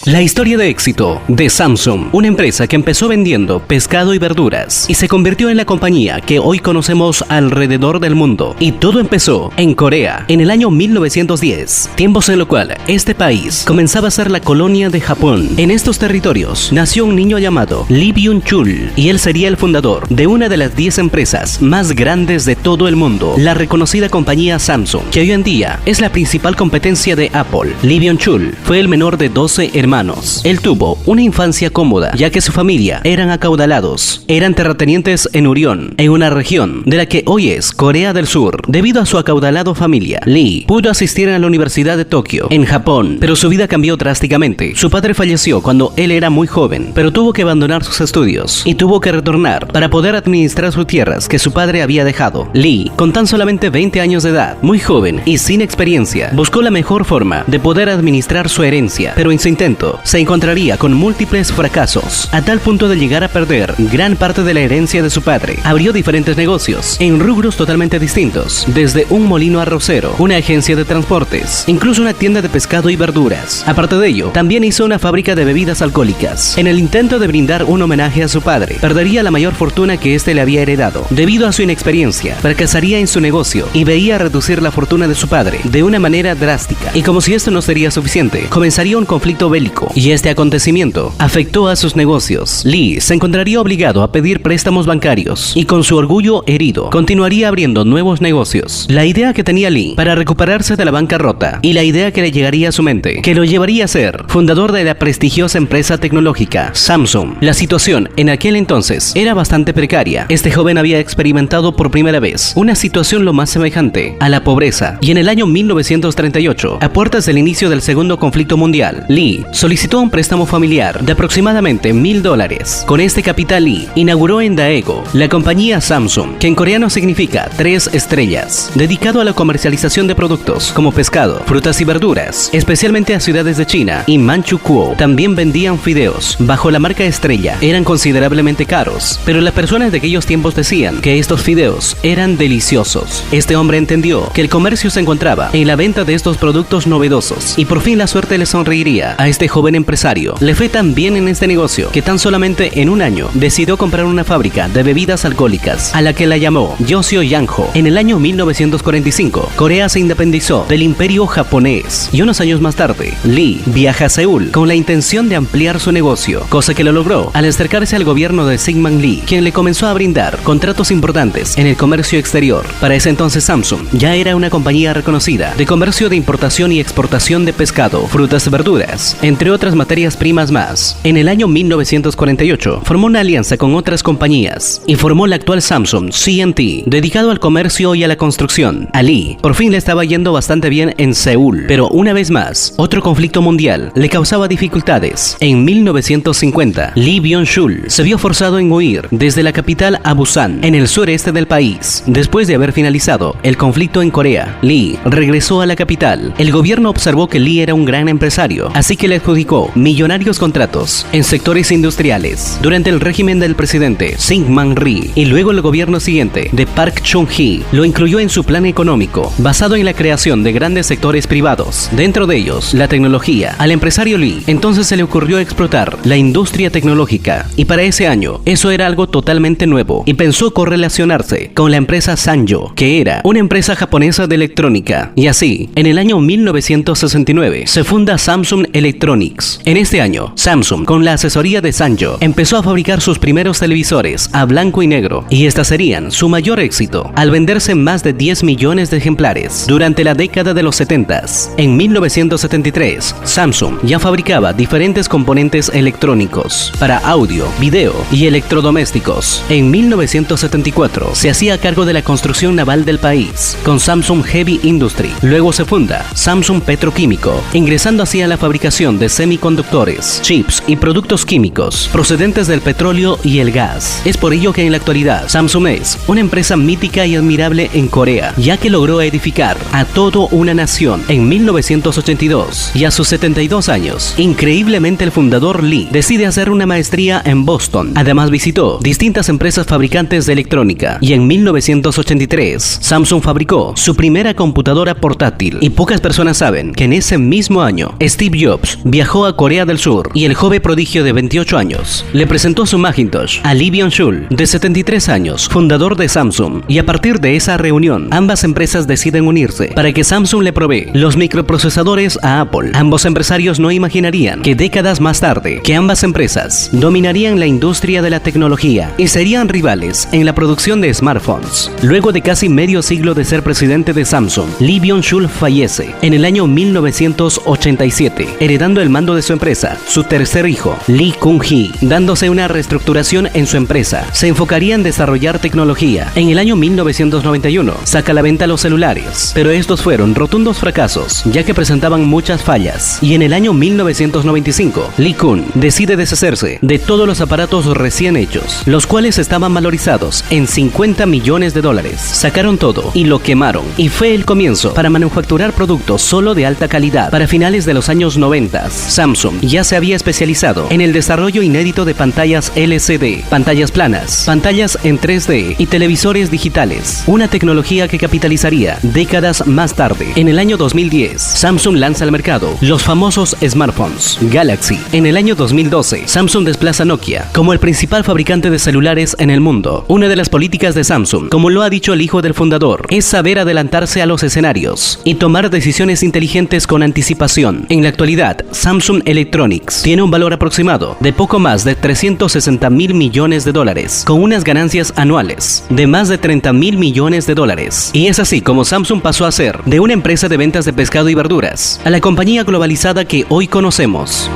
La historia de éxito de Samsung, una empresa que empezó vendiendo pescado y verduras y se convirtió en la compañía que hoy conocemos alrededor del mundo. Y todo empezó en Corea en el año 1910, tiempos en lo cual este país comenzaba a ser la colonia de Japón. En estos territorios nació un niño llamado Lee Byung-chul y él sería el fundador de una de las 10 empresas más grandes de todo el mundo, la reconocida compañía Samsung, que hoy en día es la principal competencia de Apple. Lee Byung-chul fue el menor de 12 hermanos. Él tuvo una infancia cómoda, ya que su familia eran acaudalados. Eran terratenientes en Urión, en una región de la que hoy es Corea del Sur. Debido a su acaudalado familia, Lee pudo asistir a la Universidad de Tokio, en Japón, pero su vida cambió drásticamente. Su padre falleció cuando él era muy joven, pero tuvo que abandonar sus estudios y tuvo que retornar para poder administrar sus tierras que su padre había dejado. Lee, con tan solamente 20 años de edad, muy joven y sin experiencia, buscó la mejor forma de poder administrar su herencia, pero en su intento se encontraría con múltiples fracasos, a tal punto de llegar a perder gran parte de la herencia de su padre. Abrió diferentes negocios en rubros totalmente distintos, desde un molino arrocero, una agencia de transportes, incluso una tienda de pescado y verduras. Aparte de ello, también hizo una fábrica de bebidas alcohólicas. En el intento de brindar un homenaje a su padre, perdería la mayor fortuna que éste le había heredado. Debido a su inexperiencia, fracasaría en su negocio y veía reducir la fortuna de su padre de una manera drástica. Y como si esto no sería suficiente, comenzaría un conflicto bélico. Y este acontecimiento afectó a sus negocios. Lee se encontraría obligado a pedir préstamos bancarios y con su orgullo herido, continuaría abriendo nuevos negocios. La idea que tenía Lee para recuperarse de la bancarrota y la idea que le llegaría a su mente, que lo llevaría a ser fundador de la prestigiosa empresa tecnológica Samsung. La situación en aquel entonces era bastante precaria. Este joven había experimentado por primera vez una situación lo más semejante a la pobreza, y en el año 1938, a puertas del inicio del segundo conflicto mundial, Lee solicitó un préstamo familiar de aproximadamente $1000. Con este capital, Lee inauguró en Daegu la compañía Samsung, que en coreano significa 3 estrellas, dedicado a la comercialización de productos como pescado, frutas y verduras, especialmente a ciudades de China y Manchukuo. También vendían fideos bajo la marca Estrella. Eran considerablemente caros, pero las personas de aquellos tiempos decían que estos fideos eran deliciosos. Este hombre entendió que el comercio se encontraba en la venta de estos productos novedosos y por fin la suerte le sonreiría a este joven empresario. Le fue tan bien en este negocio que tan solamente en un año decidió comprar una fábrica de bebidas alcohólicas, a la que la llamó Yoseo Yanjo. En el año 1945, Corea se independizó del imperio japonés y unos años más tarde, Lee viaja a Seúl con la intención de ampliar su negocio, cosa que lo logró al acercarse al gobierno de Syngman Lee, quien le comenzó a brindar contratos importantes en el comercio exterior. Para ese entonces Samsung ya era una compañía reconocida de comercio de importación y exportación de pescado, frutas y verduras, entre otras materias primas más. En el año 1948 formó una alianza con otras compañías y formó la actual Samsung C&T, dedicado al comercio y a la construcción. A Lee por fin le estaba yendo bastante bien en Seúl, pero una vez más, otro conflicto mundial le causaba dificultades. En 1950, Lee Byung-chul se vio forzado en huir desde la capital a Busan, en el sureste del país. Después de haber finalizado el conflicto en Corea, Lee regresó a la capital. El gobierno observó que Lee era un gran empresario, así que le adjudicó millonarios contratos en sectores industriales durante el régimen del presidente Syngman Rhee, y luego el gobierno siguiente de Park Chung-hee lo incluyó en su plan económico basado en la creación de grandes sectores privados, dentro de ellos la tecnología. Al empresario Lee entonces se le ocurrió explotar la industria tecnológica, y para ese año eso era algo totalmente nuevo, y pensó correlacionarse con la empresa Sanyo, que era una empresa japonesa de electrónica. Y así, en el año 1969 se funda Samsung Electronics. En este año, Samsung, con la asesoría de Sanyo, empezó a fabricar sus primeros televisores a blanco y negro, y estas serían su mayor éxito, al venderse más de 10 millones de ejemplares durante la década de los 70s. En 1973, Samsung ya fabricaba diferentes componentes electrónicos para audio, video y electrodomésticos. En 1974 se hacía cargo de la construcción naval del país con Samsung Heavy Industry. Luego se funda Samsung Petroquímico, ingresando así a la fabricación de semiconductores, chips y productos químicos procedentes del petróleo y el gas. Es por ello que en la actualidad Samsung es una empresa mítica y admirable en Corea, ya que logró edificar a toda una nación en 1982, y a sus 72 años, increíblemente el fundador Lee decide hacer una maestría en Boston. Además visitó distintas empresas fabricantes de electrónica, y en 1983 Samsung fabricó su primera computadora portátil, y pocas personas saben que en ese mismo año Steve Jobs viajó a Corea del Sur y el joven prodigio de 28 años le presentó su Macintosh a Lee Byung-chul, de 73 años, fundador de Samsung, y a partir de esa reunión, ambas empresas deciden unirse para que Samsung le provee los microprocesadores a Apple. Ambos empresarios no imaginarían que décadas más tarde, que ambas empresas dominarían la industria de la tecnología y serían rivales en la producción de smartphones. Luego de casi medio siglo de ser presidente de Samsung, Lee Byung-chul fallece en el año 1987, heredando el mando de su empresa, su tercer hijo, Lee Kun-hee. Dándose una reestructuración en su empresa, se enfocaría en desarrollar tecnología. En el año 1991, saca a la venta los celulares, pero estos fueron rotundos fracasos, ya que presentaban muchas fallas. Y en el año 1995, Lee Kun decide deshacerse de todos los aparatos recién hechos, los cuales estaban valorizados en $50 millones. Sacaron todo y lo quemaron, y fue el comienzo para manufacturar productos solo de alta calidad. Para finales de los años 90, Samsung ya se había especializado en el desarrollo inédito de pantallas LCD, pantallas planas, pantallas en 3D y televisores digitales, una tecnología que capitalizaría décadas más tarde. En el año 2010, Samsung lanza al mercado los famosos smartphones Galaxy. En el año 2012, Samsung desplaza a Nokia como el principal fabricante de celulares en el mundo. Una de las políticas de Samsung, como lo ha dicho el hijo del fundador, es saber adelantarse a los escenarios y tomar decisiones inteligentes con anticipación. En la actualidad, Samsung Electronics tiene un valor aproximado de poco más de $360.000 millones, con unas ganancias anuales de más de $30.000 millones. Y es así como Samsung pasó a ser de una empresa de ventas de pescado y verduras a la compañía globalizada que hoy conocemos.